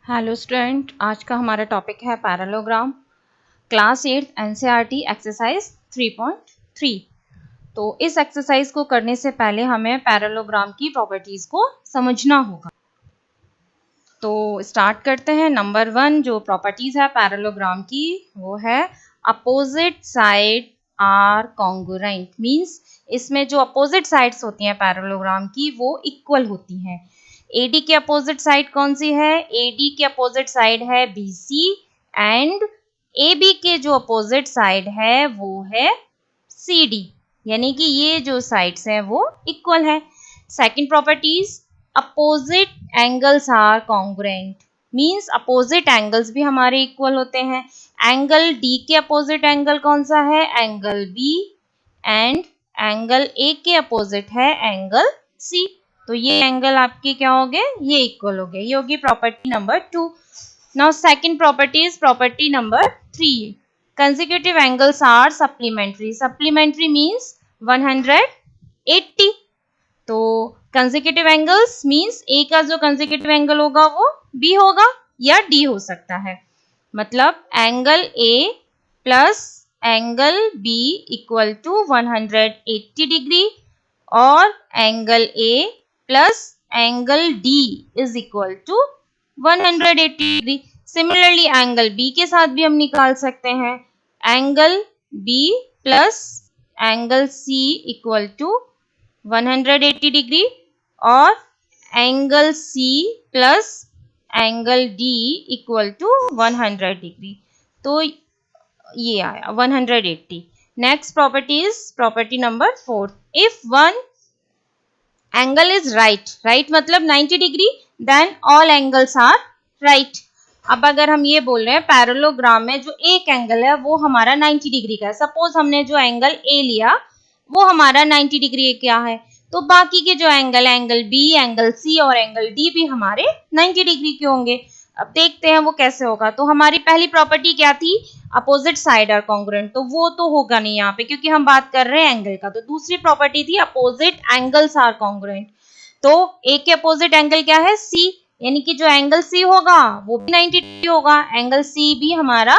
Hello student, आज का हमारा टॉपिक है पैरेललोग्राम, क्लास 8 एनसीईआरटी एक्सरसाइज 3.3। तो इस एक्सरसाइज को करने से पहले हमें पैरेललोग्राम की प्रॉपर्टीज को समझना होगा। तो स्टार्ट करते हैं। नंबर 1 जो प्रॉपर्टीज है पैरेललोग्राम की वो है opposite side are congruent. Means इसमें जो अपोजिट साइड्स होती हैं पैरेललोग्राम की वो इक्वल होती हैं। AD के अपोजिट साइड कौन सी है? AD के अपोजिट साइड है BC एंड AB के जो अपोजिट साइड है वो है CD, यानी कि ये जो साइड्स हैं वो इक्वल है। Second properties, opposite angles are congruent. Means opposite angles भी हमारे इक्वल होते हैं। एंगल D के अपोजिट एंगल कौन सा है? Angle B and angle A के अपोजिट है एंगल C। तो ये एंगल आपके क्या हो गए? ये इक्वल हो गए। ये होगी property number 2। Now second property is property number 3, consecutive angles are supplementary. Supplementary means 180। तो कंसेक्यूटिव एंगल्स मीन्स A का जो कंसेक्यूटिव एंगल होगा वो B होगा या D हो सकता है। मतलब angle A plus angle B equal to 180 degree और angle A plus angle D is equal to 180 degree. Similarly angle B के साथ भी हम निकाल सकते हैं। Angle B plus angle C equal to 180 degree और angle C plus angle D equal to 100 degree. तो ये आया 180। Next property is property number 4, if one angle is right मतलब 90 degree, then all angles are right. अब अगर हम ये बोल रहे हैं पैरेललोग्राम में जो एक एंगल है वो हमारा 90 डिग्री का है। सपोज हमने जो एंगल A लिया वो हमारा 90 डिग्री क्या है, तो बाकी के जो एंगल है एंगल B, एंगल C और एंगल D भी हमारे 90 डिग्री के होंगे। अब देखते हैं वो कैसे होगा। तो हमारी पहली प्रॉपर्टी क्या थी? Opposite side are congruent. तो वो तो होगा नहीं यहाँ पे क्योंकि हम बात कर रहे हैं एंगल का। तो दूसरी प्रॉपर्टी थी अपोजिट एंगल्स आर कॉन्ग्रुएंट। तो A के अपोजिट एंगल क्या है? C, यानी कि जो एंगल C होगा वो भी 90 डिग्री होगा, एंगल C भी हमारा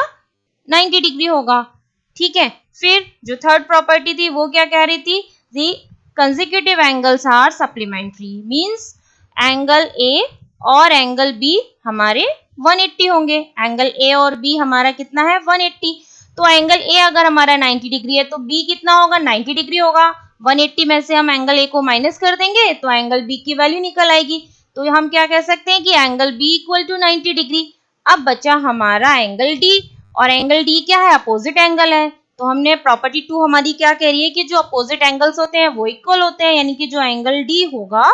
90 डिग्री होगा। ठीक है, फिर जो थर्ड प्रॉपर्टी थी वो क्या कह रही थी? The consecutive angles are supplementary. Means angle A और एंगल B हमारे 180 होंगे। एंगल A और B हमारा कितना है? 180। तो एंगल A अगर हमारा 90 डिग्री है तो B कितना होगा? 90 डिग्री होगा। 180 में से हम एंगल A को माइनस कर देंगे तो एंगल B की वैल्यू निकल आएगी। तो हम क्या कह सकते हैं कि angle B equal to 90 degree. अब बचा हमारा एंगल D, और एंगल D क्या है? अपोजिट एंगल है। तो हमने प्रॉपर्टी 2 हमारी क्या कह रही है कि जो अपोजिट एंगल्स होते हैं वो इक्वल होते हैं, यानी कि जो एंगल D होगा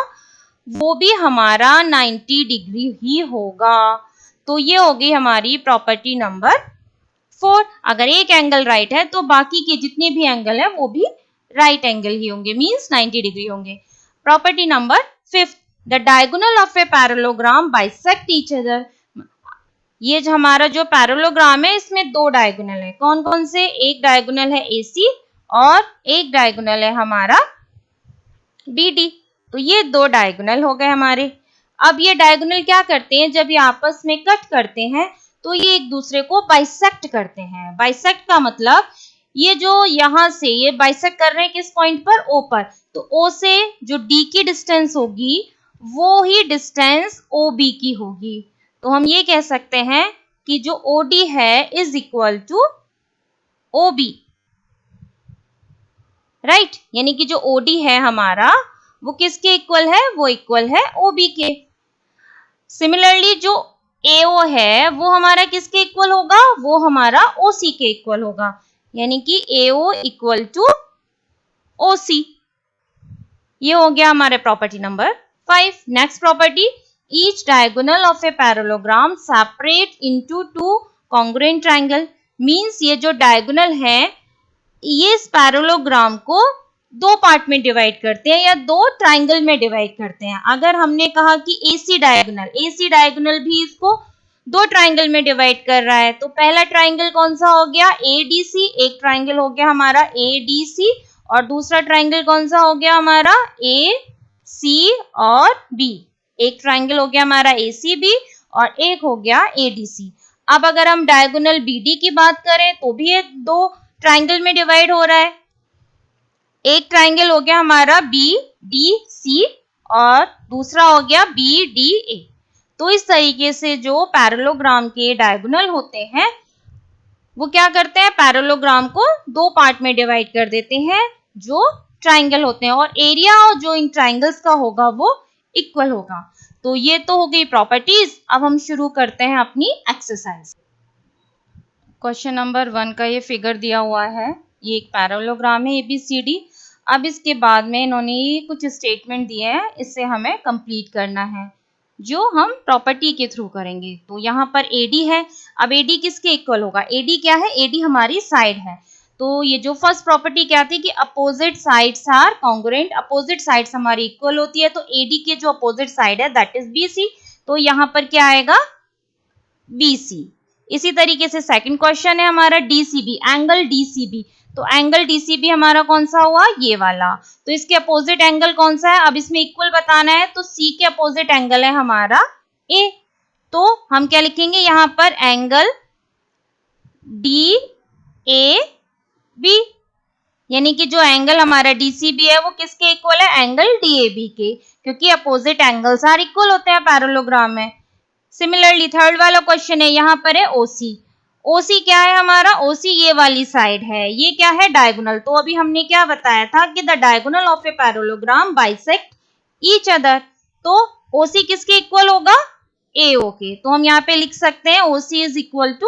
वो भी हमारा 90 डिग्री ही होगा। तो ये हो गई हमारी प्रॉपर्टी नंबर 4। अगर एक एंगल राइट है तो बाकी के जितने भी एंगल है वो भी राइट एंगल ही होंगे, मींस 90 डिग्री होंगे। Property number 5, the diagonal of a parallelogram bisect each other. ये जो हमारा जो पैरेललोग्राम है इसमें दो डायगोनल है। कौन कौन से? एक डायगोनल है AC और एक डायगोनल है हमारा BD। तो ये दो डायगोनल हो गए हमारे। अब ये डायगोनल क्या करते हैं? जब ये आपस में कट करते हैं तो ये एक दूसरे को बाइसेक्ट करते हैं। बाइसेक्ट का मतलब ये जो यहाँ से ये बाइसेक्ट कर रहे हैं किस पॉइंट पर? O पर। तो O से जो D की डिस्टेंस होगी वो ही डिस्टेंस OB की होगी। तो हम ये कह सकते हैं कि जो OD है is equal to OB, right. यानी कि जो OD है हमारा वो किसके इक्वल है? वो इक्वल है OB के। सिमिलरली जो AO है वो हमारा किसके इक्वल होगा? वो हमारा OC के इक्वल होगा, यानी कि AO इक्वल टू OC। ये हो गया हमारे property number 5। Next property, each diagonal of a parallelogram separate into two congruent triangle. Means ये जो डायगोनल है ये इस पैरेललोग्राम को दो पार्ट में डिवाइड करते हैं या दो ट्रायंगल में डिवाइड करते हैं। अगर हमने कहा कि AC डायगोनल भी इसको दो ट्रायंगल में डिवाइड कर रहा है, तो पहला ट्रायंगल कौन सा हो गया? ADC। एक ट्रायंगल हो गया हमारा ADC और दूसरा ट्रायंगल कौन सा हो गया हमारा? AC और B। एक ट्रायंगल हो गया हमारा ACB और एक हो गया ADC। अब अगर हम डायगोनल BD की बात करें तो भी ये दो ट्राइंगल में डिवाइड हो रहा है। एक ट्राइंगल हो गया हमारा BDC और दूसरा हो गया BDA। तो इस तरीके से जो पैरेललोग्राम के डायगोनल होते हैं वो क्या करते हैं, पैरेललोग्राम को दो पार्ट में डिवाइड कर देते हैं जो ट्राइंगल होते हैं, और एरिया जो इन ट्राइंगल्स का होगा वो इक्वल होगा। तो ये तो हो गई प्रॉपर्टीज। अब हम शुरू करते हैं अपनी एक्सरसाइज। क्वेश्चन नंबर 1 का ये फिगर दिया हुआ है, ये एक पैरेललोग्राम है ABCD। अब इसके बाद में इन्होंने कुछ स्टेटमेंट दिए हैं, इससे हमें कंप्लीट करना है जो हम प्रॉपर्टी के थ्रू करेंगे। तो यहाँ पर AD है, अब AD किसके इक्वल होगा, AD क्या है, AD हमारी साइड है। तो ये जो फर्स्ट प्रॉपर्टी क्या थी कि opposite sides are congruent, opposite sides हमारी इक्वल होती है। तो AD के जो अपोजिट साइड है दैट इज BC, तो यहाँ पर क्या आएगा BC। इसी तरीके से सेकंड क्वेश्चन है हमारा DCB, एंगल DCB। तो एंगल DCB हमारा कौन सा हुआ, ये वाला। तो इसके अपोजिट एंगल कौन सा है, अब इसमें इक्वल बताना है, तो C के अपोजिट एंगल है हमारा A। तो हम क्या लिखेंगे यहाँ पर, एंगल DAB, यानी कि जो एंगल हमारा DCB है वो किसके इक्वल है, एंगल DAB के, क्योंकि अपोजिट एंगल्स आर इक्वल होते हैं पैरेललोग्राम में। सिमिलरली थर्ड वाला क्वेश्चन है, यहाँ पर है OC। OC क्या है हमारा, OC ये वाली साइड है, ये क्या है डायगोनल। तो अभी हमने क्या बताया था कि the diagonal of a parallelogram bisect each other. तो OC किसके इक्वल होगा, AO के। तो हम यहाँ पे लिख सकते हैं OC is equal to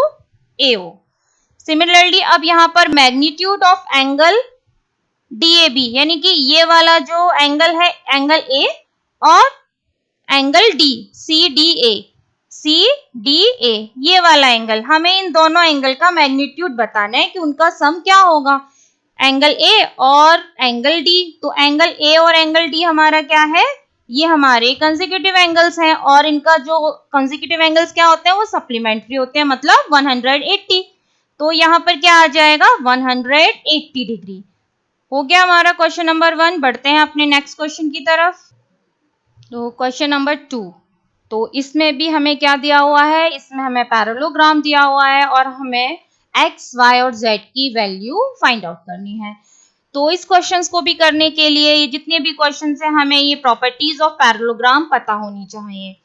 AO। Similarly अब यहाँ पर मैग्नीट्यूड ऑफ एंगल DAB, यानी कि ये वाला जो एंगल है एंगल A और एंगल D, CDA, ये वाला एंगल, हमें इन दोनों एंगल का मैग्नीट्यूड बताना है कि उनका सम क्या होगा, एंगल A और एंगल D। तो एंगल A और एंगल D हमारा क्या है, ये हमारे कंसेक्यूटिव एंगल्स हैं, और इनका जो कंसेक्यूटिव एंगल्स क्या होते हैं वो सप्लीमेंट्री होते हैं, मतलब 180। तो यहाँ पर क्या आ जाएगा 180 डिग्री। हो गया हमारा क्वेश्चन नंबर 1। बढ़ते हैं अपने नेक्स्ट क्वेश्चन की तरफ। तो क्वेश्चन नंबर 2, तो इसमें भी हमें क्या दिया हुआ है, इसमें हमें पैरेललोग्राम दिया हुआ है और हमें x, y और z की वैल्यू फाइंड आउट करनी है। तो इस क्वेश्चंस को भी करने के लिए ये जितने भी क्वेश्चंस हैं हमें ये प्रॉपर्टीज ऑफ पैरेललोग्राम पता होनी चाहिए।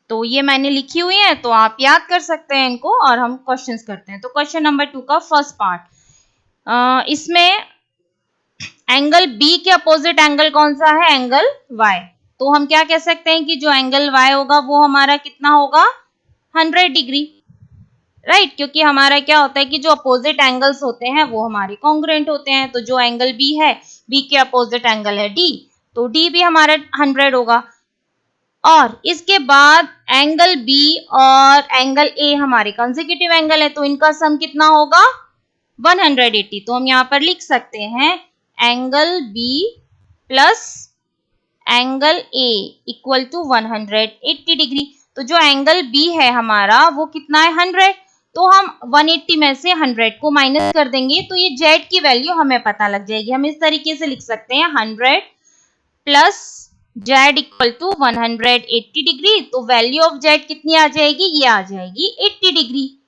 तो ये मैंने लिखी हुई है, तो आप याद कर सकते हैं इनको, और हम क्वेश्चंस करते हैं। तो क्वेश्चन नंबर 2 का फर्स्ट पार्ट, इसमें एंगल B के अपोजिट एंगल कौन सा है, एंगल Y। तो हम क्या कह सकते हैं कि जो एंगल Y होगा वो हमारा कितना होगा, 100 डिग्री, राइट। क्योंकि हमारा क्या होता है कि जो अपोजिट एंगल्स होते हैं वो हमारे कॉन्ग्रुएंट होते हैं। तो जो एंगल B है, B के अपोजिट एंगल है D, तो D भी हमारा 100 होगा। और इसके बाद एंगल B और एंगल A हमारे कंसेक्यूटिव एंगल है, तो इनका सम कितना होगा 180। तो हम यहाँ पर लिख सकते हैं angle B plus angle A equal to 180 degree. तो जो एंगल B है हमारा वो कितना है 100, तो हम 180 में से 100 को माइनस कर देंगे तो ये Z की वैल्यू हमें पता लग जाएगी। हम इस तरीके से लिख सकते हैं 100 plus Z equal to 180 degree. तो वैल्यू ऑफ Z कितनी आ जाएगी, ये आ जाएगी 80 डिग्री।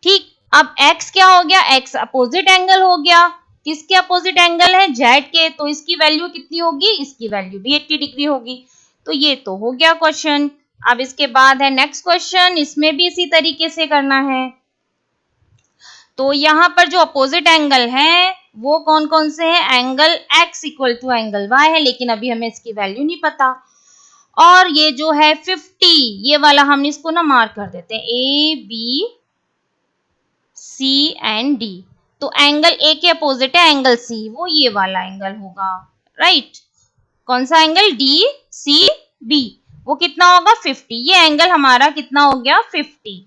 ठीक, अब X क्या हो गया, X अपोजिट एंगल हो गया, किसके अपोजिट एंगल है, Z के। तो इसकी वैल्यू कितनी होगी, इसकी वैल्यू भी 80 डिग्री होगी। तो ये तो हो गया क्वेश्चन। अब इसके बाद है नेक्स्ट क्वेश्चन, इसमें भी इसी तरीके से करना है। तो यहाँ पर जो अपोजिट एंगल है वो कौन कौन से हैं, angle X equal to angle Y है, लेकिन अभी हमें इसकी वैल्यू नहीं पता। और ये जो है 50, ये वाला हम इसको ना मार्क कर देते हैं A, B, C and D। तो एंगल A के अपोजिट है एंगल C, वो ये वाला एंगल होगा, राइट। कौन सा एंगल, DCB, वो कितना होगा 50। ये एंगल हमारा कितना हो गया 50,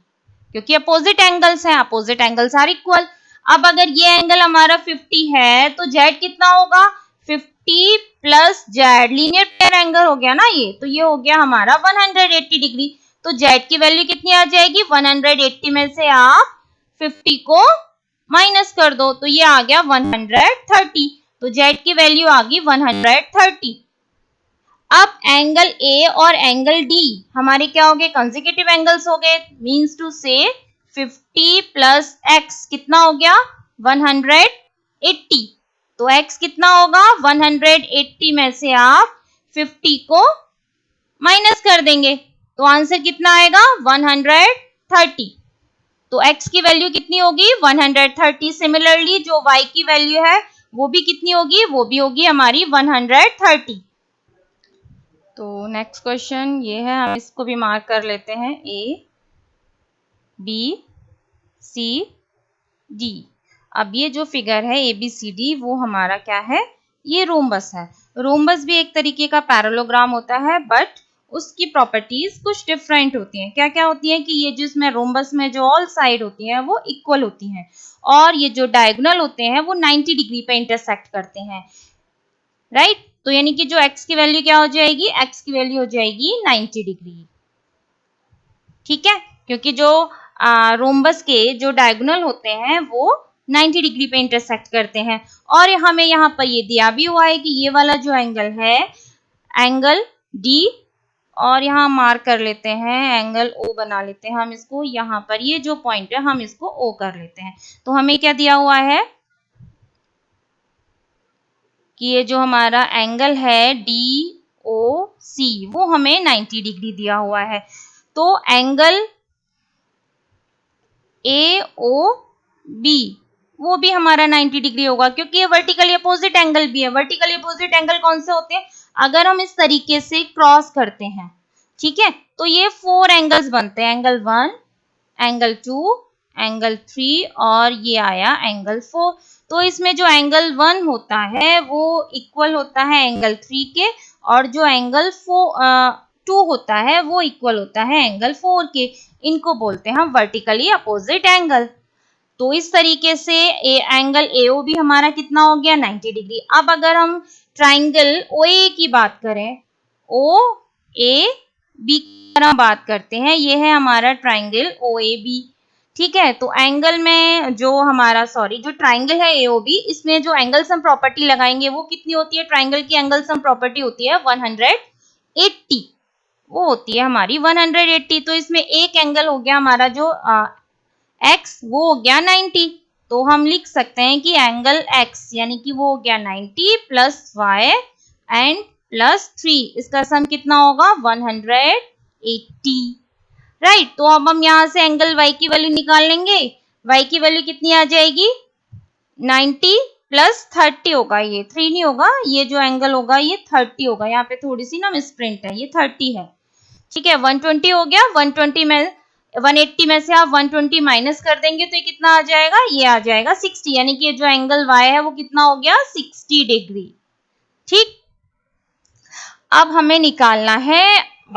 क्योंकि अपोजिट एंगल्स हैं, अपोजिट एंगल्स आर इक्वल। अब अगर ये एंगल हमारा 50 है तो Z कितना होगा 50 plus Z, linear pair angle हो गया ना ये, तो ये हो गया हमारा 180 डिग्री। तो Z की वैल्यू कितनी आ जाएगी, 180 में से आप 50 को माइनस कर दो तो ये आ गया 130। तो Z की वैल्यू आ गई 130। अब एंगल ए और एंगल डी हमारे क्या हो गए, कंसेक्यूटिव एंगल्स हो गए, मीन्स टू से 50 प्लस एक्स कितना हो गया 180। तो x कितना होगा 180 में से आप 50 को माइनस कर देंगे तो आंसर कितना आएगा 130। तो x की वैल्यू कितनी होगी 130। सिमिलरली जो y की वैल्यू है वो भी कितनी होगी, वो भी होगी हमारी 130। तो नेक्स्ट क्वेश्चन ये है, हम इसको भी मार्क कर लेते हैं A B C D। अब ये जो फिगर है ABCD वो हमारा क्या है, ये रोम्बस है। रोम्बस भी एक तरीके का पैरेललोग्राम होता है बट उसकी प्रॉपर्टीज कुछ डिफरेंट होती हैं। क्या क्या होती हैं कि ये जिसमें रोम्बस में जो ऑल साइड होती हैं वो इक्वल होती हैं और ये जो डायगोनल होते हैं वो 90 डिग्री पे इंटरसेक्ट करते हैं, राइट। तो यानी कि जो x की वैल्यू क्या हो जाएगी, x की वैल्यू हो जाएगी 90 डिग्री, ठीक है, क्योंकि जो रोम्बस के जो डायगोनल होते हैं वो 90 डिग्री पे इंटरसेक्ट करते हैं। और हमें यहाँ पर ये दिया भी हुआ है कि ये वाला जो एंगल है एंगल D, और यहाँ मार्क कर लेते हैं एंगल O बना लेते हैं हम इसको, यहाँ पर ये जो पॉइंट है हम इसको O कर लेते हैं। तो हमें क्या दिया हुआ है कि ये जो हमारा एंगल है DOC वो हमें 90 डिग्री दिया हुआ है। तो एंगल AOB वो भी हमारा 90 डिग्री होगा क्योंकि ये वर्टिकली अपोजिट एंगल भी है। वर्टिकली अपोजिट एंगल कौन से होते हैं, अगर हम इस तरीके से क्रॉस करते हैं, ठीक है, तो ये 4 एंगल्स बनते हैं, एंगल 1, एंगल 2, एंगल 3 और ये आया एंगल 4। तो इसमें जो एंगल 1 होता है वो इक्वल होता है एंगल 3 के, और जो एंगल 2 होता है वो इक्वल होता है एंगल 4 के। इनको बोलते हैं हम वर्टिकली अपोजिट एंगल। तो इस तरीके से एंगल AOB हमारा कितना हो गया 90 डिग्री। अब अगर हम ट्राइंगल OA की बात करें, OAB की हम बात करते हैं, ये है हमारा ट्राइंगल OAB, ठीक है। तो एंगल में जो हमारा जो ट्राइंगल है AOB, इसमें जो एंगल सम प्रॉपर्टी लगाएंगे वो कितनी होती है, ट्राइंगल की एंगल सम प्रॉपर्टी होती है 180, वो होती है हमारी 180। तो इसमें एक एंगल हो गया हमारा जो x वो हो गया 90। तो हम लिख सकते हैं कि एंगल x यानी कि वो हो गया 90 प्लस y एंड प्लस 3, इसका सम कितना होगा 180, राइट। तो अब हम यहाँ से एंगल y की वैल्यू निकाल लेंगे। y की वैल्यू कितनी आ जाएगी 90 प्लस 30 होगा, ये 3 नहीं होगा, ये जो एंगल होगा ये 30 होगा, यहाँ पे थोड़ी सी ना मिसप्रिंट है, ये 30 है, ठीक है। 120 हो गया, 120 में 180 में से आप 120 माइनस कर देंगे तो ये कितना आ जाएगा, ये आ जाएगा 60, यानी कि जो एंगल y है वो कितना हो गया 60 डिग्री, ठीक। अब हमें निकालना है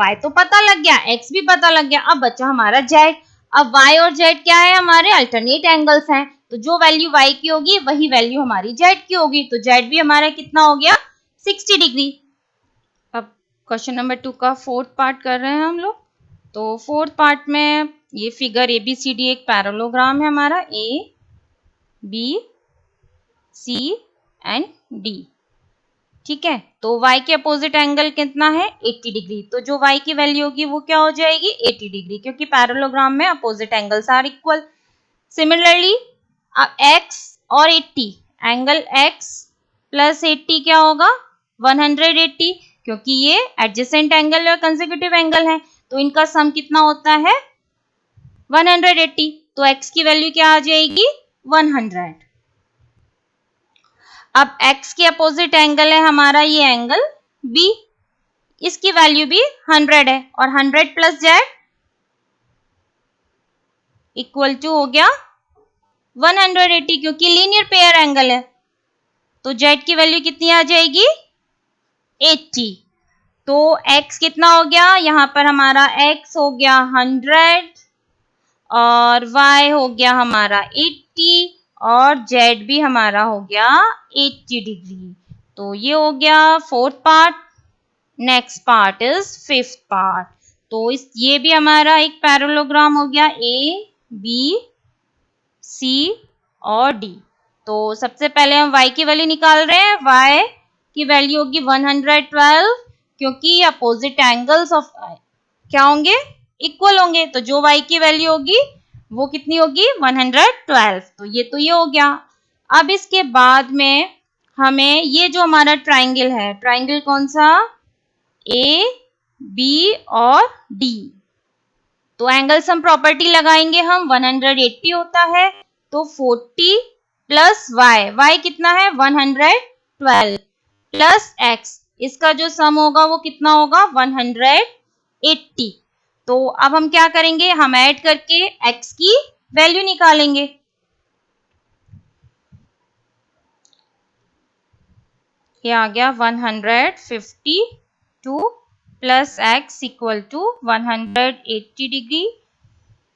y, तो पता लग गया, x भी पता लग गया, अब बचा हमारा z। अब y और z क्या है, हमारे अल्टरनेट एंगल्स हैं, तो जो वैल्यू y की होगी वही वैल्यू हमारी z की होगी, तो z भी हमारा कितना हो गया 60 डिग्री। अब क्वेश्चन नंबर 2 का 4th पार्ट कर रहे हैं हम लोग। तो 4th पार्ट में ये फिगर ABCD एक पैरेललोग्राम है हमारा ABC एंड D, ठीक है। तो y के अपोजिट एंगल कितना है 80 डिग्री, तो जो y की वैल्यू होगी वो क्या हो जाएगी 80 डिग्री, क्योंकि पैरेललोग्राम में opposite angles are equal. Similarly x और 80, एंगल x प्लस 80 क्या होगा 180, क्योंकि ये एडजेसेंट एंगल और कंसेक्यूटिव एंगल है, तो इनका सम कितना होता है 180। तो x की वैल्यू क्या आ जाएगी 100। अब x के अपोजिट एंगल है हमारा ये एंगल B, इसकी वैल्यू भी 100 है, और 100 प्लस z इक्वल टू हो गया 180, क्योंकि लीनियर पेयर एंगल है, तो z की वैल्यू कितनी आ जाएगी 80। तो x कितना हो गया, यहाँ पर हमारा x हो गया 100 और y हो गया हमारा 80 और z भी हमारा हो गया 80 डिग्री। तो ये हो गया 4th part. Next part is 5th part. तो ये भी हमारा एक पैरेललोग्राम हो गया A, B, C और D। तो सबसे पहले हम y की वैल्यू निकाल रहे हैं, y की वैल्यू होगी 112, क्योंकि अपोजिट एंगल्स ऑफ क्या होंगे, इक्वल होंगे, तो जो y की वैल्यू होगी वो कितनी होगी 112। तो ये हो गया। अब इसके बाद में हमें ये जो हमारा ट्राइंगल है, ट्राइंगल कौन सा, ए बी और डी, तो एंगल सम प्रॉपर्टी लगाएंगे हम, 180 होता है, तो 40 प्लस y कितना है 112 प्लस x, इसका जो सम होगा वो कितना होगा 180। तो अब हम क्या करेंगे, हम ऐड करके x की वैल्यू निकालेंगे। ये आ गया 152 plus x equal to 180 degree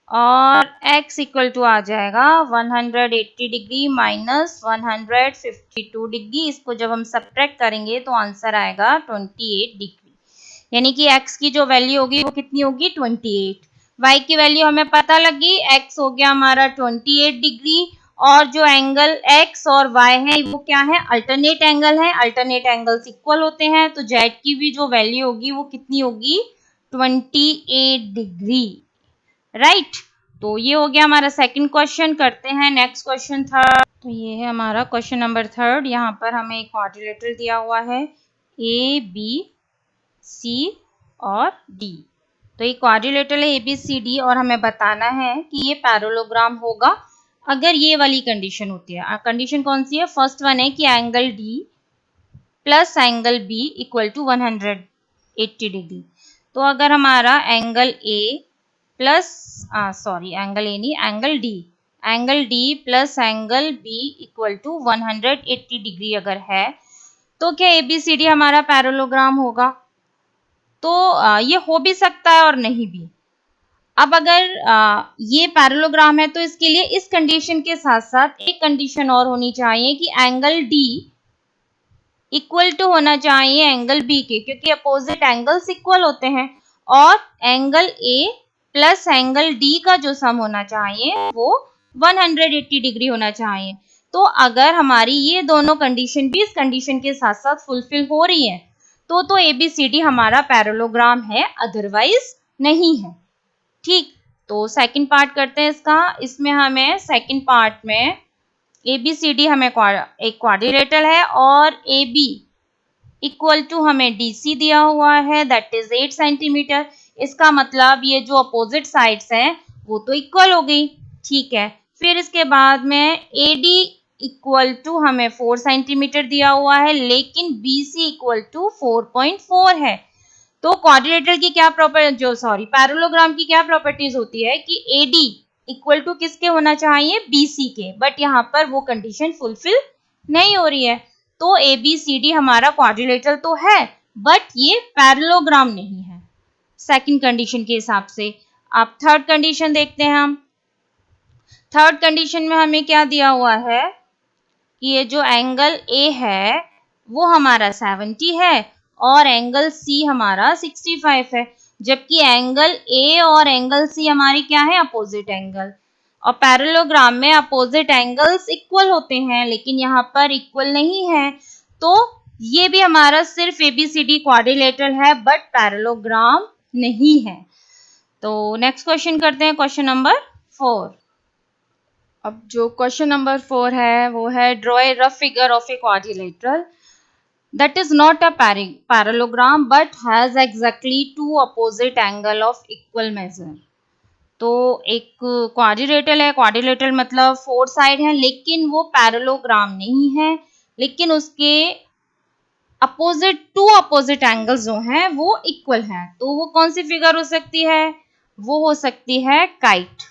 और x इक्वल टू आ जाएगा 180 डिग्री माइनस 152 डिग्री। इसको जब हम सब्ट्रैक्ट करेंगे तो आंसर आएगा 28 डिग्री, यानी कि x की जो वैल्यू होगी वो कितनी होगी 28। y की वैल्यू हमें पता लगी, x हो गया हमारा 28 डिग्री, और जो एंगल x और y है वो क्या है, अल्टरनेट एंगल है, अल्टरनेट एंगल्स इक्वल होते हैं, तो z की भी जो वैल्यू होगी वो कितनी होगी 28 डिग्री, राइट। तो ये हो गया हमारा सेकंड क्वेश्चन। करते हैं नेक्स्ट क्वेश्चन थर्ड। तो ये है हमारा क्वेश्चन नंबर थर्ड। यहाँ पर हमें एक क्वाड्रिलेटरल दिया हुआ है ए बी सी और डी। तो ये क्वाड्रिलेटरल है ए बी सी डी और हमें बताना है कि ये पैरेललोग्राम होगा अगर ये वाली कंडीशन होती है। कंडीशन कौन सी है, फर्स्ट वन है कि angle D plus angle B equal to 180 degree. तो अगर हमारा angle A plus angle A नहीं, angle D plus angle B equal to 180 degree अगर है तो क्या ABCD हमारा पैरेललोग्राम होगा। तो ये हो भी सकता है और नहीं भी। अब अगर ये पैरेललोग्राम है तो इसके लिए इस कंडीशन के साथ साथ एक कंडीशन और होनी चाहिए कि एंगल डी इक्वल टू होना चाहिए एंगल बी के, क्योंकि अपोजिट एंगल्स इक्वल होते हैं, और angle A plus angle D का जो सम होना चाहिए वो 180 डिग्री होना चाहिए। तो अगर हमारी ये दोनों कंडीशन भी इस कंडीशन के साथ साथ फुलफिल हो रही है तो ABCD हमारा पैरेललोग्राम है, अदरवाइज नहीं है। ठीक, तो सेकंड पार्ट करते हैं इसका। इसमें हमें सेकंड पार्ट में ABCD हमें एक क्वाड्रिलेटरल है और AB इक्वल टू हमें DC दिया हुआ है, दैट इज 8 सेंटीमीटर। इसका मतलब ये जो अपोजिट साइड्स हैं वो तो इक्वल हो गई, ठीक है। फिर इसके बाद में AD इक्वल टू हमें 4 सेंटीमीटर दिया हुआ है, लेकिन BC इक्वल टू 4.4 है। तो क्वाड्रिलेटरल की क्या पैरेललोग्राम की क्या प्रॉपर्टीज होती है कि AD इक्वल टू किसके होना चाहिए, BC के, बट यहाँ पर वो कंडीशन फुलफिल नहीं हो रही है। तो ABCD हमारा क्वाड्रिलेटरल तो है बट ये पैरेललोग्राम नहीं है सेकंड कंडीशन के हिसाब से। अब थर्ड कंडीशन देखते हैं हम। थर्ड कंडीशन में हमें क्या दिया हुआ है कि ये जो एंगल A है वो हमारा 70 है और एंगल C हमारा 65 है, जबकि एंगल A और एंगल C हमारी क्या है, अपोजिट एंगल। और पैरेललोग्राम में अपोजिट एंगल्स इक्वल होते हैं, लेकिन यहाँ पर इक्वल नहीं है, तो ये भी हमारा सिर्फ ABCD क्वाड्रिलेटरल है बट पैरेललोग्राम नहीं है। तो नेक्स्ट क्वेश्चन करते हैं, क्वेश्चन नंबर 4। अब जो क्वेश्चन नंबर 4 है वो है draw a rough figure of a quadrilateral that is not a parallelogram but has exactly two opposite angle of equal measure। तो एक क्वाड्रिलेटरल है, क्वाड्रिलेटरल मतलब 4 साइड है, लेकिन वो पैरेललोग्राम नहीं है, लेकिन उसके टू अपोजिट एंगल्स जो हैं वो इक्वल हैं। तो वो कौन सी फिगर हो सकती है, वो हो सकती है काइट।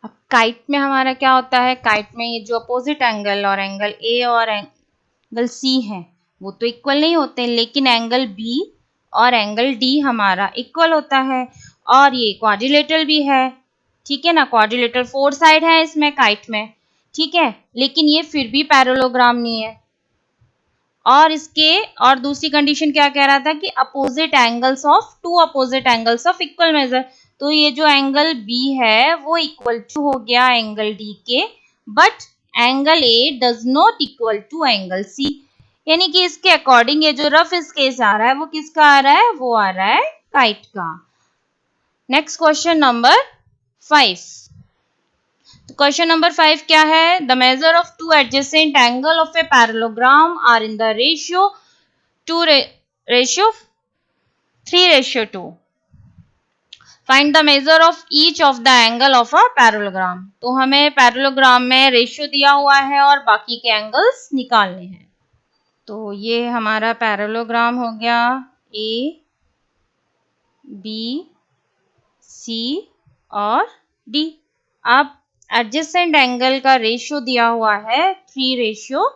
अब काइट में हमारा क्या होता है, काइट में ये जो अपोजिट एंगल और एंगल ए और एंगल सी है वो तो इक्वल नहीं होते, लेकिन एंगल बी और एंगल डी हमारा इक्वल होता है, और ये क्वाड्रिलेटरल भी है, ठीक है ना। क्वाड्रिलेटरल 4 साइड है इसमें काइट में, ठीक है, लेकिन ये फिर भी पैरेललोग्राम नहीं है। और इसके और दूसरी कंडीशन क्या कह रहा था कि opposite angles of two opposite angles of equal measure. तो ये जो एंगल बी है वो इक्वल टू हो गया एंगल डी के, but angle A does not equal to angle C. यानी कि इसके अकॉर्डिंग ये जो रफ स्केच आ रहा है वो किसका आ रहा है, वो आ रहा है काइट का। Next question number 5। Question number 5 क्या है, the measure of two adjacent angle of a parallelogram are in the ratio 3:2। Find the measure of each of the angle of a parallelogram. तो हमें पैरेललोग्राम में ratio दिया हुआ है और बाकी के एंगल्स निकालने हैं। तो ये हमारा पैरेललोग्राम हो गया ए बी सी और डी। अब एडजेसेंट एंगल का रेशियो दिया हुआ है 3:2।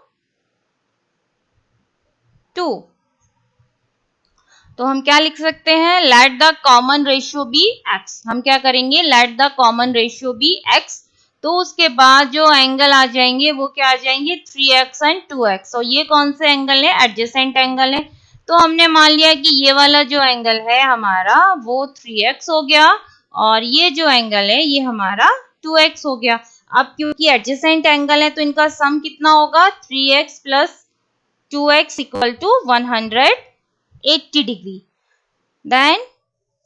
तो हम क्या लिख सकते हैं, let the common ratio be x. हम क्या करेंगे, let the common ratio be x. तो उसके बाद जो एंगल आ जाएंगे वो क्या आ जाएंगे, 3x एंड 2x। और ये कौन से एंगल है, एडजेसेंट एंगल है। तो हमने मान लिया कि ये वाला जो एंगल है हमारा वो 3x हो गया और ये जो एंगल है ये हमारा 2x हो गया। अब क्योंकि एडजेसेंट एंगल है तो इनका सम कितना होगा, 3x plus 2x equal to 180 degree. Then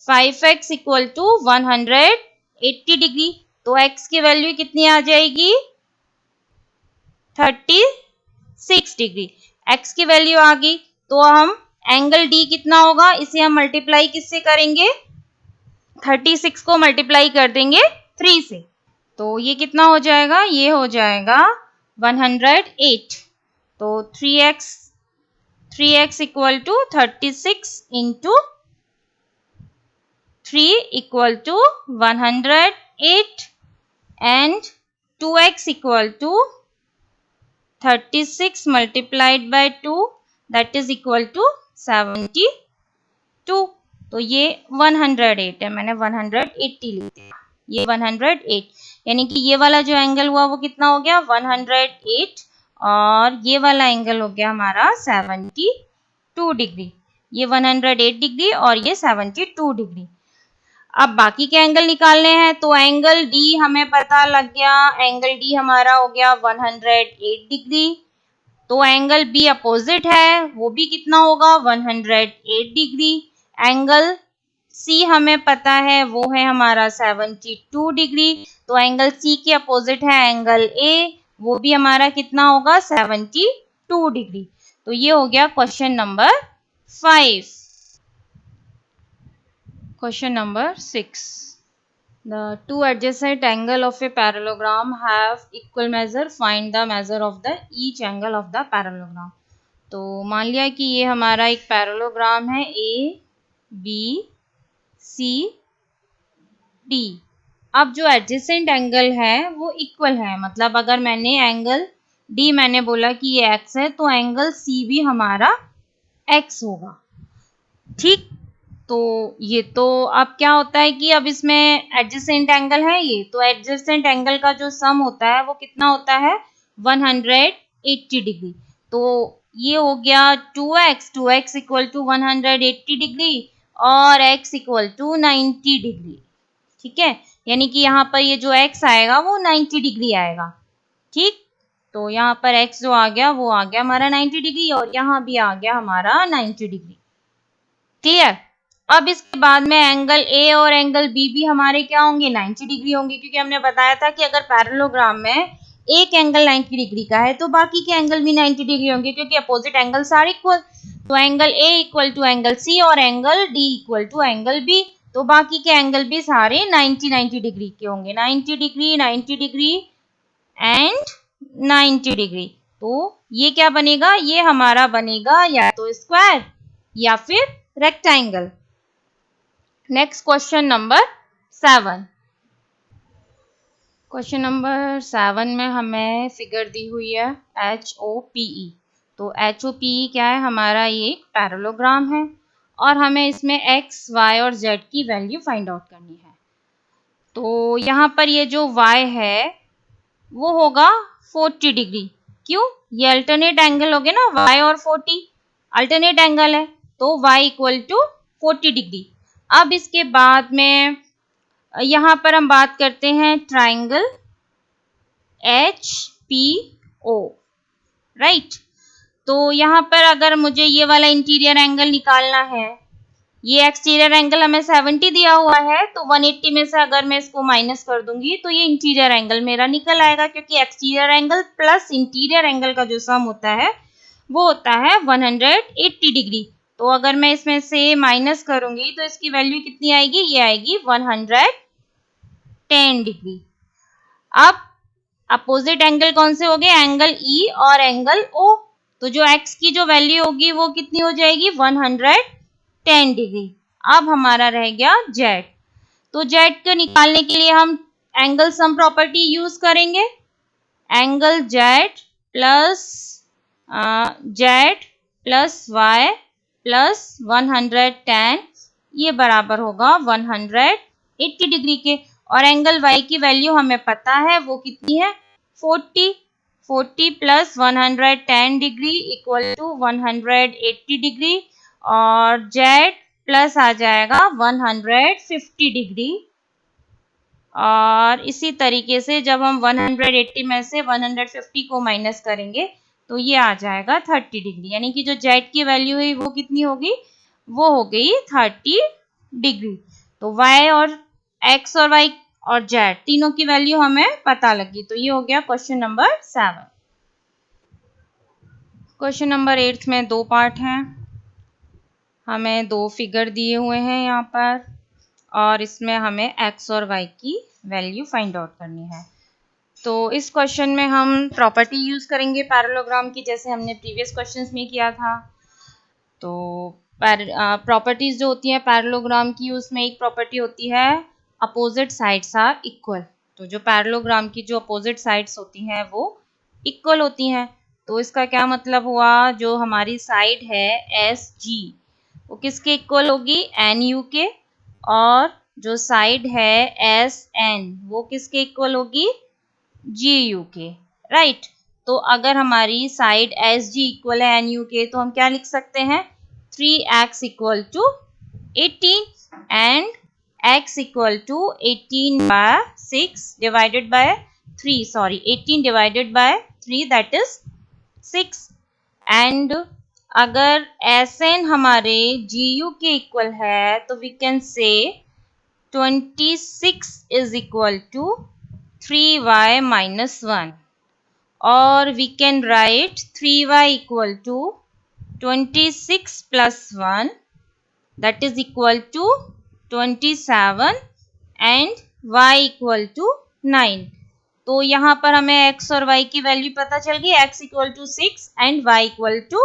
5x equal to 180 degree. तो x की वैल्यू कितनी आ जाएगी, 36 डिग्री। x की वैल्यू आ गई तो हम एंगल D कितना होगा, इसे हम मल्टीप्लाई किससे करेंगे, 36 को मल्टीप्लाई कर देंगे 3 से। तो ये कितना हो जाएगा, ये हो जाएगा 108। तो 3x इक्वल टू 36 इंटू 3 equal to 108 and 2x equal to 36 multiplied by 2 that is equal to 72। तो ये 108 है, मैंने 180 लिख दिया, ये 108। यानी कि ये वाला जो एंगल हुआ वो कितना हो गया, 108 और ये वाला एंगल हो गया हमारा 72 डिग्री। ये 108 डिग्री और ये 72 डिग्री। अब बाकी के एंगल निकालने हैं। तो एंगल डी हमें पता लग गया, एंगल डी हमारा हो गया 108 डिग्री। तो एंगल बी अपोजिट है, वो भी कितना होगा, 108 डिग्री। एंगल सी हमें पता है वो है हमारा 72 डिग्री। तो एंगल सी के अपोजिट है एंगल ए, वो भी हमारा कितना होगा, 72 डिग्री। तो ये हो गया question number 5। Question number 6. The two adjacent angle of a parallelogram have equal measure. Find the measure of the each angle of the parallelogram. तो मान लिया कि ये हमारा एक पैरेललोग्राम है ए बी सी डी। अब जो एडजेसेंट एंगल है वो इक्वल है, मतलब अगर मैंने एंगल डी मैंने बोला कि ये एक्स है तो एंगल सी भी हमारा एक्स होगा, ठीक। तो ये तो अब क्या होता है कि अब इसमें एडजेसेंट एंगल है ये, तो एडजेसेंट एंगल का जो सम होता है वो कितना होता है, 180 डिग्री। तो ये हो गया 2x इक्वल टू 180 डिग्री और x इक्वल टू 90 डिग्री, ठीक है। यानी कि यहाँ पर ये जो x आएगा वो 90 डिग्री आएगा, ठीक। तो यहाँ पर x जो आ गया वो आ गया हमारा 90 डिग्री और यहाँ भी आ गया हमारा 90 डिग्री, क्लियर। अब इसके बाद में एंगल ए और एंगल बी भी हमारे क्या होंगे, 90 डिग्री होंगे, क्योंकि हमने बताया था कि अगर पैरेललोग्राम में एक एंगल 90 डिग्री का है तो बाकी के एंगल भी 90 डिग्री होंगे, क्योंकि अपोजिट एंगल्स आर इक्वल। तो angle A equal to angle C और angle D equal to angle B, तो बाकी के एंगल भी सारे 90 डिग्री के होंगे, 90 डिग्री एंड 90 डिग्री। तो ये क्या बनेगा, ये हमारा बनेगा या तो स्क्वायर या फिर rectangle. Next question number 7। Question number 7 में हमें फिगर दी हुई है HOPE। तो HOPE क्या है, हमारा ये एक पैरेललोग्राम है और हमें इसमें x, y और z की वैल्यू फाइंड आउट करनी है। तो यहाँ पर ये जो y है वो होगा 40 डिग्री। क्यों, ये अल्टरनेट एंगल हो गए ना, y और 40 अल्टरनेट एंगल है, तो y इक्वल टू 40 डिग्री। अब इसके बाद में यहाँ पर हम बात करते हैं ट्राइंगल HPO, राइट। तो यहाँ पर अगर मुझे ये वाला इंटीरियर एंगल निकालना है, ये एक्सटीरियर एंगल हमें 70 दिया हुआ है, तो 180 में से अगर मैं इसको माइनस कर दूंगी तो ये इंटीरियर एंगल मेरा निकल आएगा, क्योंकि exterior angle plus interior angle का जो सम होता है वो होता है 180 डिग्री। तो अगर मैं इसमें से माइनस करूंगी तो इसकी वैल्यू कितनी आएगी, ये आएगी 110 डिग्री। अब अपोजिट एंगल कौन से हो गए, एंगल ई और एंगल ओ। तो जो एक्स की जो वैल्यू होगी वो कितनी हो जाएगी, 110 डिग्री। अब हमारा रह गया जेड। तो जेड को निकालने के लिए हम एंगल सम प्रॉपर्टी यूज करेंगे। Angle Z plus Y plus 110 ये बराबर होगा 180 डिग्री के। और एंगल y की वैल्यू हमें पता है वो कितनी है, 40 plus 110 degree equal to 180 degree, और z प्लस आ जाएगा 150 डिग्री। और इसी तरीके से जब हम 180 में से 150 को माइनस करेंगे तो ये आ जाएगा 30 डिग्री, यानी कि जो z की वैल्यू है वो कितनी होगी, वो हो गई 30 डिग्री। तो y और x और y और z तीनों की वैल्यू हमें पता लगी। तो ये हो गया क्वेश्चन नंबर 7। क्वेश्चन नंबर 8 में 2 पार्ट हैं। हमें 2 फिगर दिए हुए हैं यहाँ पर, और इसमें हमें x और y की वैल्यू फाइंड आउट करनी है। तो इस क्वेश्चन में हम प्रॉपर्टी यूज करेंगे पैरेललोग्राम की, जैसे हमने प्रीवियस क्वेश्चंस में किया था। तो प्रॉपर्टीज जो होती है पैरेललोग्राम की, उसमें एक प्रॉपर्टी होती है अपोजिट साइड्स आर इक्वल। तो जो पैरेललोग्राम की जो अपोजिट साइड्स होती हैं वो इक्वल होती हैं। तो इसका क्या मतलब हुआ, जो हमारी साइड है एस जी वो किसके इक्वल होगी, एन यू के, और जो साइड है एस एन वो किसके इक्वल होगी, जी यू के, राइट। तो अगर हमारी साइड एस जी इक्वल है एन यू के, तो हम क्या लिख सकते हैं, 3x equal to 18 and x equal to 18 by 6 divided by 3, sorry 18 divided by 3 that is 6। And अगर एस एन हमारे जी यू के इक्वल है तो we can say 26 is equal to 3y minus 1, or we can write 3y equal to 26 plus 1 that is equal to 27 and y equal to 9। तो यहाँ पर हमें x और y की वैल्यू पता चल गई, x equal to 6 and y equal to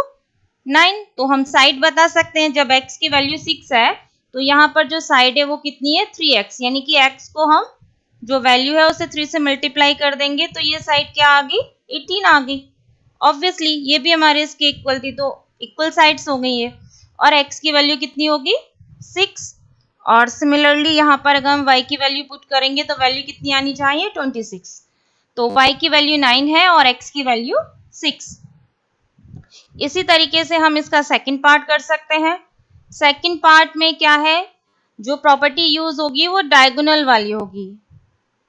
9। तो हम साइड बता सकते हैं, जब x की वैल्यू 6 है तो यहाँ पर जो साइड है वो कितनी है, 3x, यानी कि x को हम जो वैल्यू है उसे 3 से मल्टीप्लाई कर देंगे तो ये साइड क्या आ गई, 18 आ गई। ऑब्वियसली ये भी हमारे इसके इक्वल थी, तो इक्वल साइड्स हो गई है। और x की वैल्यू कितनी होगी, 6। और सिमिलरली यहाँ पर अगर हम y की वैल्यू पुट करेंगे तो वैल्यू कितनी आनी चाहिए, 26। तो y की वैल्यू 9 है और x की वैल्यू 6। इसी तरीके से हम इसका सेकंड पार्ट कर सकते हैं। सेकंड पार्ट में क्या है, जो प्रॉपर्टी यूज होगी वो डायगोनल वाली होगी,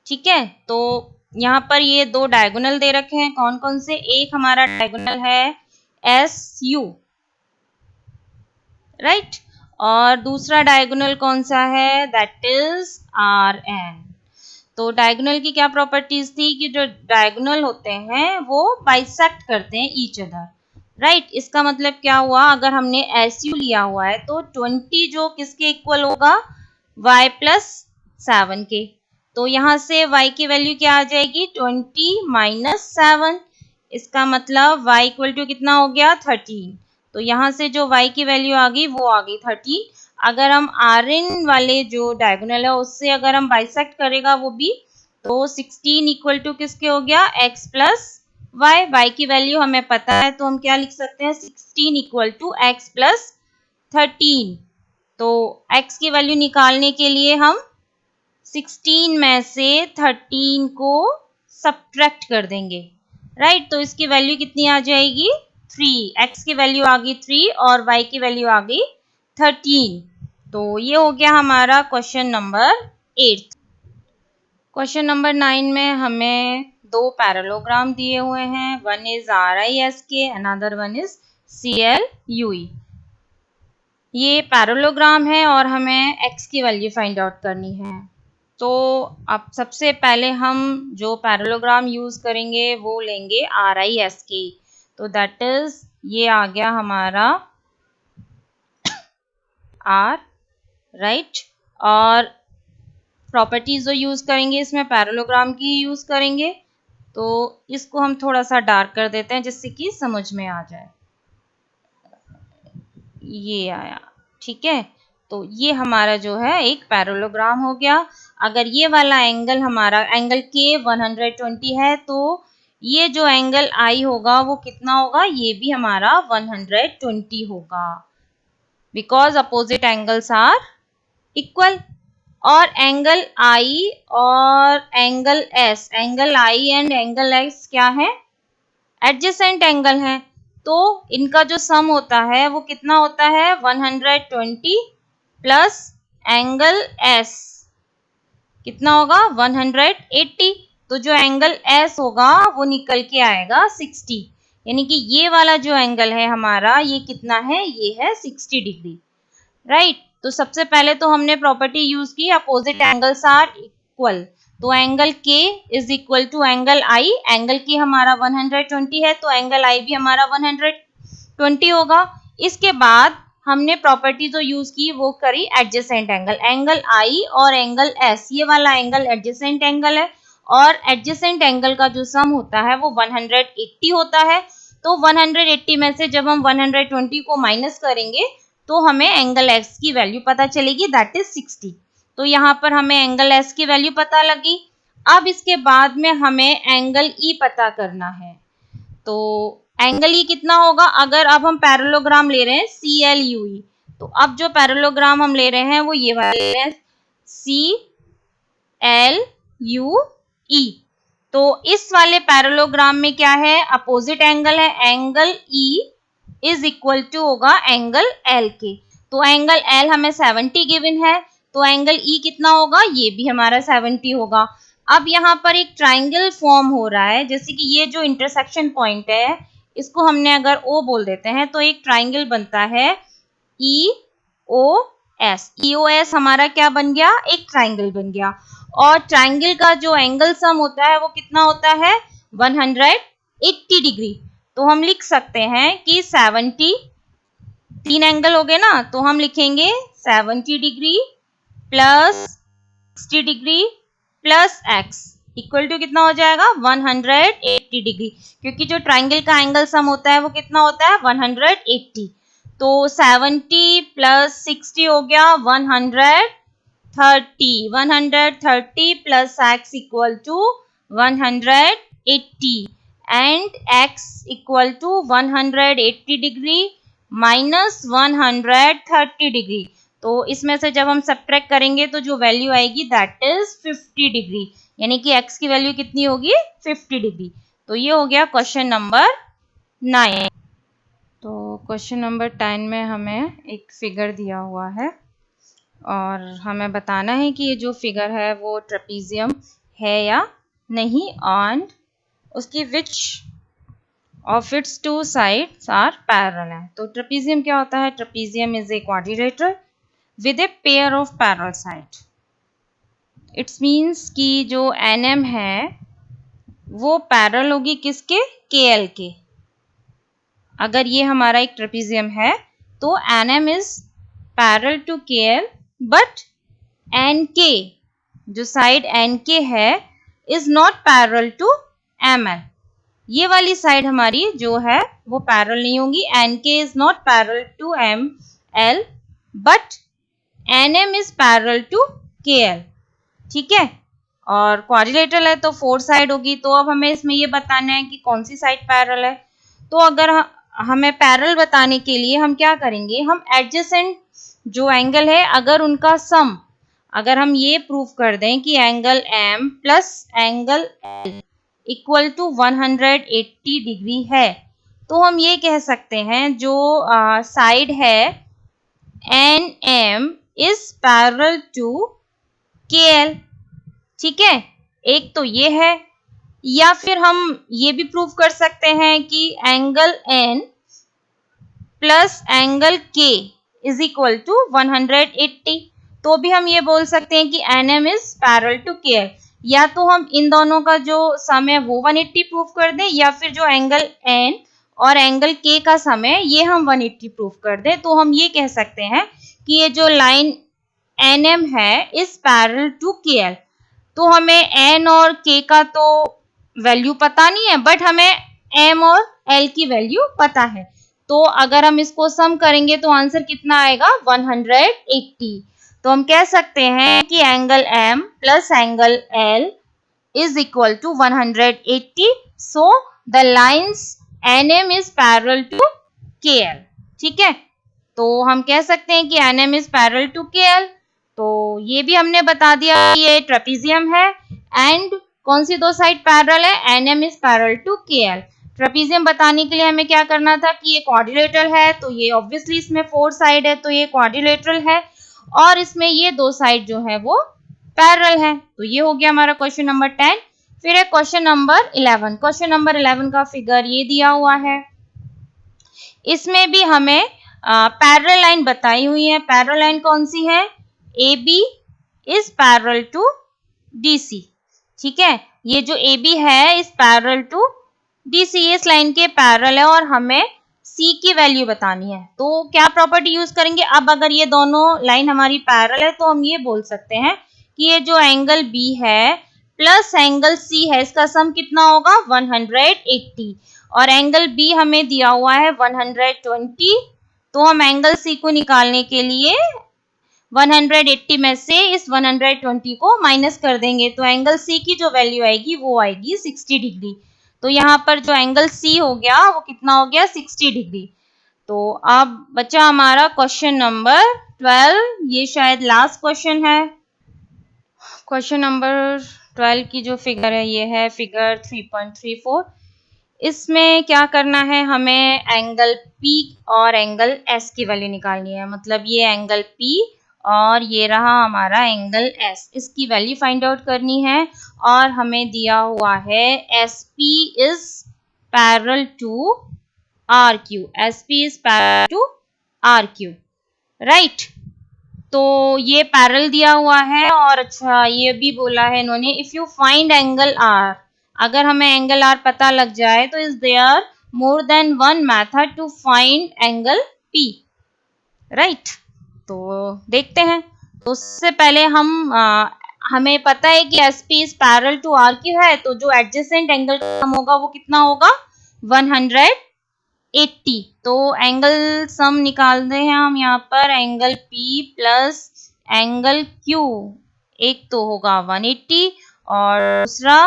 ठीक है। तो यहाँ पर ये 2 डायगोनल दे रखे हैं, कौन कौन से, एक हमारा डायगोनल है एस यू, राइट, और दूसरा डायगोनल कौन सा है, दैट इज आर एन। तो डायगोनल की क्या प्रॉपर्टीज थी कि जो डायगोनल होते हैं वो बाइसेक्ट करते हैं ईच अदर, राइट। इसका मतलब क्या हुआ, अगर हमने एस यू लिया हुआ है तो 20 जो किसके इक्वल होगा, y प्लस 7 के। तो यहाँ से y की वैल्यू क्या आ जाएगी, 20 माइनस 7। इसका मतलब y इक्वल टू कितना हो गया, 13। तो यहाँ से जो y की वैल्यू आ गई वो आ गई 13। अगर हम आर एन वाले जो डायगोनल है उससे अगर हम बाइसेक्ट करेगा वो भी, तो 16 इक्वल टू किसके हो गया, x प्लस y की वैल्यू हमें पता है तो हम क्या लिख सकते हैं, 16 इक्वल टू x प्लस 13। तो x की वैल्यू निकालने के लिए हम 16 में से 13 को सब्ट्रैक्ट कर देंगे, राइट। तो इसकी वैल्यू कितनी आ जाएगी, 3। x की वैल्यू आ गई 3 और y की वैल्यू आ गई 13। तो ये हो गया हमारा क्वेश्चन नंबर 8। क्वेश्चन नंबर 9 में हमें दो पैरेललोग्राम दिए हुए हैं, one is RISK, another one is CLUE। ये पैरेललोग्राम है और हमें x की वैल्यू फाइंड आउट करनी है। तो अब सबसे पहले हम जो पैरेललोग्राम यूज करेंगे वो लेंगे RISK। तो दैट इज ये आ गया हमारा R, राइट। और प्रॉपर्टीज जो यूज करेंगे इसमें पैरेललोग्राम की यूज करेंगे। तो इसको हम थोड़ा सा डार्क कर देते हैं जिससे कि समझ में आ जाए। ये आया, ठीक है। तो ये हमारा जो है एक पैरेललोग्राम हो गया। अगर ये वाला एंगल हमारा एंगल K 120 है तो ये जो एंगल I होगा वो कितना होगा, ये भी हमारा 120 होगा, because opposite angles are equal. और एंगल I और angle S, angle I and angle S क्या है, एडजेसेंट एंगल है। तो इनका जो सम होता है वो कितना होता है, 120 प्लस एंगल S कितना होगा, 180। तो जो एंगल S होगा वो निकल के आएगा 60, यानी कि ये वाला जो एंगल है हमारा ये कितना है, ये है 60 डिग्री, राइट। तो सबसे पहले तो हमने प्रॉपर्टी यूज की अपोजिट एंगल्स आर इक्वल। तो angle K is equal to angle I, angle K हमारा 120 है तो एंगल I भी हमारा 120 होगा। इसके बाद हमने प्रॉपर्टी जो यूज की वो करी एडजेसेंट एंगल, एंगल I और एंगल S, ये वाला एंगल एडजेसेंट एंगल है और एडजेसेंट एंगल का जो सम होता है वो 180 होता है। तो 180 में से जब हम 120 को माइनस करेंगे तो हमें एंगल S की वैल्यू पता चलेगी, दैट इज 60। तो यहाँ पर हमें एंगल S की वैल्यू पता लगी। अब इसके बाद में हमें एंगल E पता करना है। तो एंगल E कितना होगा, अगर अब हम पैरेललोग्राम ले रहे हैं CLUE, तो अब जो पैरेललोग्राम हम ले रहे हैं वो ये वाले ले रहे हैं CLUE। तो इस वाले पैरेललोग्राम में क्या है, अपोजिट एंगल है, angle E is equal to होगा एंगल L के। तो एंगल L हमें 70 गिवन है तो एंगल E कितना होगा, ये भी हमारा 70 होगा। अब यहाँ पर एक ट्राइंगल फॉर्म हो रहा है, जैसे कि ये जो इंटरसेक्शन पॉइंट है इसको हमने अगर O बोल देते हैं तो एक ट्राइंगल बनता है EOS। EOS हमारा क्या बन गया, एक ट्राइंगल बन गया। और ट्राइंगल का जो एंगल सम होता है वो कितना होता है, 180 डिग्री। तो हम लिख सकते हैं कि 70, तीन एंगल हो गए ना, तो हम लिखेंगे 70 degree plus 60 degree plus x equal to कितना हो जाएगा, 180 डिग्री, क्योंकि जो ट्राइंगल का एंगल सम होता है वो कितना होता है, 180। तो 70 प्लस 60 हो गया 130 plus x equal to 180 and x equal to 180 degree minus 130 degree. तो इसमें से जब हम सब्ट्रैक्ट करेंगे तो जो वैल्यू आएगी दैट इज 50 डिग्री, यानी कि x की वैल्यू कितनी होगी, 50 डिग्री। तो ये हो गया क्वेश्चन नंबर 9। तो क्वेश्चन नंबर 10 में हमें एक फिगर दिया हुआ है और हमें बताना है कि ये जो फिगर है वो ट्रेपीजियम है या नहीं, एंड उसकी which of its two sides are parallel है। तो ट्रेपीजियम क्या होता है, trapezium is a quadrilateral with a pair of parallel side. It's means कि जो NM है वो पैरेलल होगी किसके, KL के। अगर ये हमारा एक ट्रेपीजियम है तो NM is parallel to KL, but NK जो साइड NK है is not parallel to ML। ये वाली साइड हमारी जो है वो पैरेलल नहीं होगी, NK is not parallel to ML but NM is parallel to KL, ठीक है। और क्वाड्रिलेटरल है तो 4 साइड होगी। तो अब हमें इसमें ये बताना है कि कौन सी साइड पैरेलल है। तो अगर हमें पैरेलल बताने के लिए हम क्या करेंगे, हम एडजेसेंट जो एंगल है अगर उनका सम, अगर हम ये प्रूव कर दें कि angle M plus angle L equal to 180 degree है, तो हम ये कह सकते हैं जो साइड है NM is parallel to KL, ठीक है। एक तो ये है, या फिर हम ये भी प्रूव कर सकते हैं कि angle N plus angle K is equal to 180। तो भी हम ये बोल सकते हैं कि N M is parallel to K L. या तो हम इन दोनों का जो सम है वो 180 प्रूव कर दें, या फिर जो एंगल एन और एंगल के का सम है ये हम 180 प्रूव कर दें। तो हम ये कह सकते हैं कि ये जो लाइन एन एम है is parallel to K L. तो हमें एन और के का तो वैल्यू पता नहीं है, बट हमें एम और एल की वैल्यू पता है। तो अगर हम इसको सम करेंगे तो आंसर कितना आएगा 180। तो हम कह सकते हैं कि angle M plus angle L is equal to 180। So the lines N M is parallel to K L. ठीक है, तो हम कह सकते हैं कि N M is parallel to K L. तो ये भी हमने बता दिया ये ट्रेपीजियम है एंड कौन सी दो साइड पैरेलल है, N M is parallel to K L. Trapezium बताने के लिए हमें क्या करना था कि ये क्वाड्रिलेटरल है, तो ये ऑब्वियसली इसमें 4 साइड है तो ये क्वाड्रिलेटरल है, और इसमें ये दो साइड जो है वो पैरेलल है। तो ये हो गया हमारा क्वेश्चन नंबर 10। फिर है क्वेश्चन नंबर 11। क्वेश्चन नंबर 11 का फिगर ये दिया हुआ है। इसमें भी हमें पैरेलल लाइन बताई हुई है। पैरेलल लाइन कौन सी है, A B is parallel to D C. ठीक है, ये जो ए बी है is parallel to D C, इस लाइन के पैरेलल है और हमें सी की वैल्यू बतानी है। तो क्या प्रॉपर्टी यूज करेंगे, अब अगर ये दोनों लाइन हमारी पैरेलल है तो हम ये बोल सकते हैं कि ये जो एंगल बी है प्लस एंगल सी है इसका सम कितना होगा 180, और एंगल बी हमें दिया हुआ है 120। तो हम एंगल सी को निकालने के लिए 180 में से इस 120 को माइनस कर देंगे, तो एंगल सी की जो वैल्यू आएगी वो आएगी 60 डिग्री। तो यहाँ पर जो एंगल सी हो गया वो कितना हो गया 60 डिग्री। तो अब बचा हमारा क्वेश्चन नंबर 12, ये शायद लास्ट क्वेश्चन है। क्वेश्चन नंबर 12 की जो फिगर है ये है फिगर 3.34। इसमें क्या करना है, हमें एंगल P और एंगल S की वैल्यू निकालनी है। मतलब ये एंगल P और ये रहा हमारा एंगल S, इसकी वैल्यू फाइंड आउट करनी है। और हमें दिया हुआ है SP is parallel to RQ, SP is parallel to RQ, right. तो ये पैरेलल दिया हुआ है, और अच्छा ये भी बोला है इन्होंने if you find angle R, अगर हमें एंगल R पता लग जाए तो is there more than one method to find angle P, right. तो देखते हैं। तो उससे पहले हमें पता है कि SP is parallel to RQ है, तो जो एडजेसेंट एंगल का सम होगा वो कितना होगा 180। तो एंगल सम निकालते हैं हम यहाँ पर, angle P plus angle Q, एक तो होगा 180 और दूसरा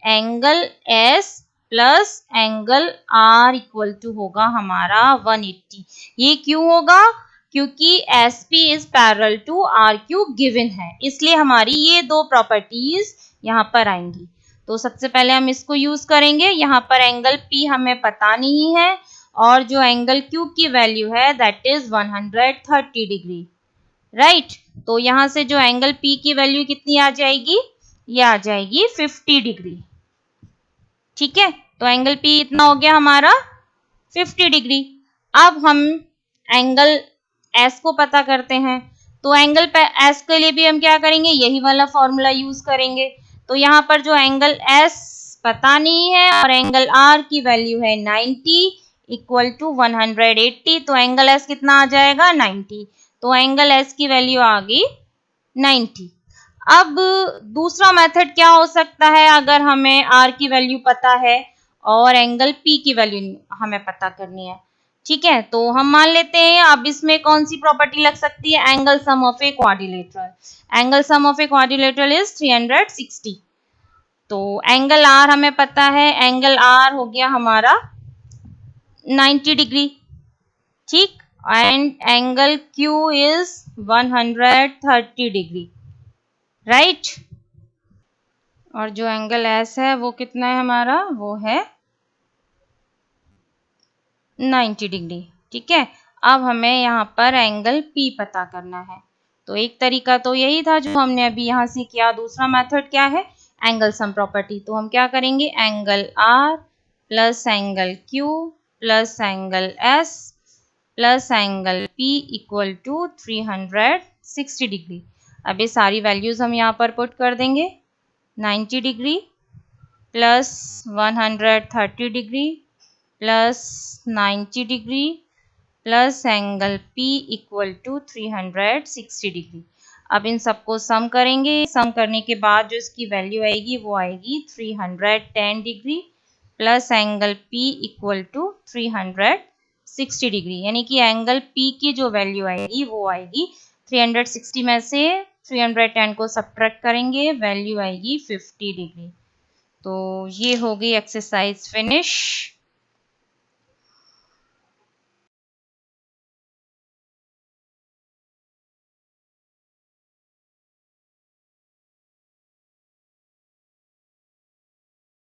angle S plus angle R equal to होगा हमारा 180। ये क्यों होगा, क्योंकि SP is parallel to RQ given है, इसलिए हमारी ये दो प्रॉपर्टीज यहाँ पर आएंगी। तो सबसे पहले हम इसको यूज करेंगे। यहाँ पर एंगल P हमें पता नहीं है और जो एंगल Q की वैल्यू है दैट इज 130 डिग्री, राइट। तो यहाँ से जो एंगल P की वैल्यू कितनी आ जाएगी, ये आ जाएगी 50 डिग्री। ठीक है, तो एंगल P इतना हो गया हमारा 50 डिग्री। अब हम एंगल S को पता करते हैं। तो एंगल S के लिए भी हम क्या करेंगे, यही वाला फॉर्मूला यूज करेंगे। तो यहाँ पर जो एंगल S पता नहीं है और एंगल R की वैल्यू है 90 इक्वल टू 180, तो एंगल S कितना आ जाएगा 90। तो एंगल S की वैल्यू आ गई 90। अब दूसरा मेथड क्या हो सकता है, अगर हमें R की वैल्यू पता है और एंगल P की वैल्यू हमें पता करनी है। ठीक है, तो हम मान लेते हैं अब इसमें कौन सी प्रॉपर्टी लग सकती है, angle sum of a quadrilateral. Angle sum of a quadrilateral is 360। तो एंगल R हमें पता है, एंगल R हो गया हमारा 90 डिग्री, ठीक, and angle Q is 130 degree, right. और जो एंगल S है वो कितना है हमारा, वो है 90 डिग्री। ठीक है, अब हमें यहाँ पर एंगल P पता करना है। तो एक तरीका तो यही था जो हमने अभी यहाँ से किया। दूसरा मेथड क्या है, एंगल सम प्रॉपर्टी। तो हम क्या करेंगे, angle R plus angle Q plus angle S plus angle P equal to 360 degree. अब ये सारी वैल्यूज हम यहाँ पर पुट कर देंगे, 90 degree plus 130 degree plus 90 degree plus angle P equal to 360 degree. अब इन सबको सम करेंगे, सम करने के बाद जो इसकी वैल्यू आएगी वो आएगी 310 degree plus angle P equal to 360 degree, यानी कि एंगल P की जो वैल्यू आएगी वो आएगी 360 में से 310 को सब्ट्रैक्ट करेंगे, वैल्यू आएगी 50 डिग्री। तो ये हो गई एक्सरसाइज फिनिश।